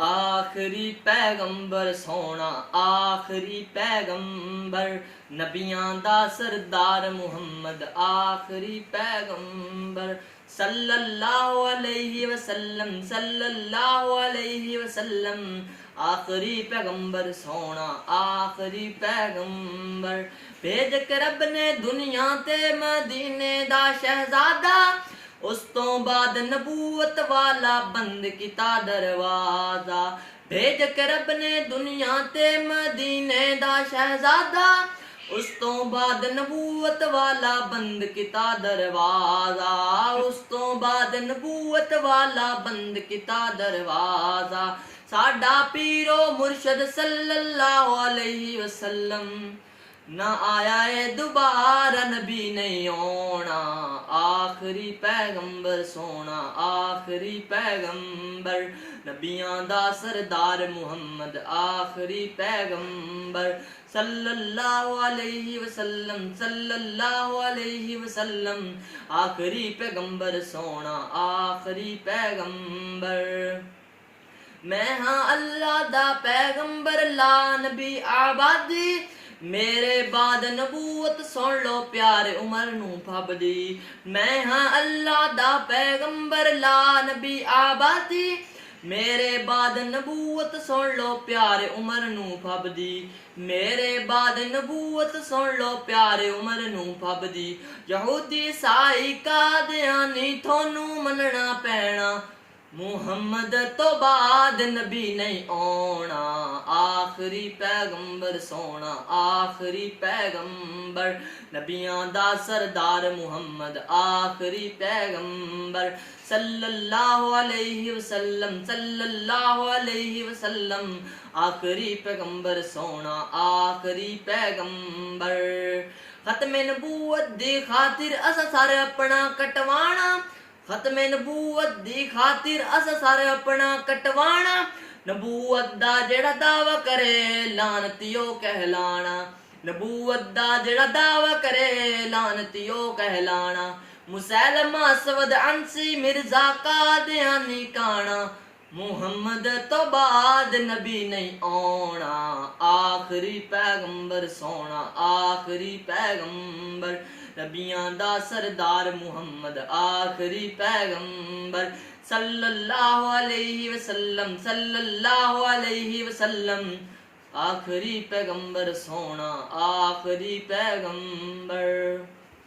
आखिरी पैगंबर सोना, आखिरी पैगंबर नबियां दा सरदार मुहम्मद, आखिरी पैगंबर सल्लल्लाहु अलैहि वसल्लम, सल्लल्लाहु अलैहि वसल्लम। आखिरी पैगंबर सोना, आखिरी पैगंबर भेज के रब ने दुनिया ते मदीने दा शहजादा, उस तो बाद नबूवत वाला बंद किता दरवाजा। भेज के रब ने दुनिया ते मदीने दा शहजादा, उस तो बाद नबूवत वाला बंद किता दरवाजा, उस तो बाद नबूवत वाला बंद किता दरवाजा। साडा पीरो मुर्शद सल्लल्लाहु अलैहि वसल्लम, ना आया है दोबारा नबी नहीं होना। आखिरी पैगंबर सोना, आखिरी पैगंबर नबियां दा सरदार मुहम्मद, आखिरी पैगंबर सल्लल्लाहु अलैहि वसल्लम, सल्लल्लाहु अलैहि वसल्लम। आखिरी पैगंबर सोना, आखिरी पैगंबर। मैं हाँ अल्लाह दा पैगंबर ला नबी आबादी, मेरे बाद नबूवत सुन लो प्यारे उमर नू फबदी। मैं हाँ अल्लाह दा पैगंबर ला नबी आबादी, मेरे बाद नबूवत सुन लो प्यारे उमर नू फबदी। मेरे बाद नबूवत सुन लो प्यारे उमर नू फबदी। यहूदी ईसाई कादियानी थोनू मनना पैना, मुहम्मद तो बाद नबी नहीं आना। आखिरी पैगंबर सोना, आखिरी पैगंबर नबियां दा सरदार मुहम्मद, आखिरी पैगंबर सल्लल्लाहु अलैहि वसल्लम, सल्लल्लाहु अलैहि वसल्लम। आखिरी पैगंबर सोना, आखिरी पैगंबर। खत्मे नबूवत दी खातिर असा सारे अपना कटवाना, खत्मे नबूवत दी खातिर अस सारे अपना कटवाना। नबूवत दा जेड़ा दावा करे लानतियो कहलाना, नबूवत दा जेड़ा दावा करे लानतियो कहलाना। मुसैलमा असवद अंसी मिर्जा कादियानी काना, मुहम्मद तो बाद नबी नहीं आना। आखिरी पैगंबर सोना, आखिरी पैगंबर नबियां दा सरदार मुहम्मद, आखिरी पैगंबर सल्लल्लाहु अलैहि वसल्लम, सल्लल्लाहु अलैहि वसल्लम। आखिरी पैगंबर सोना, आखिरी पैगंबर।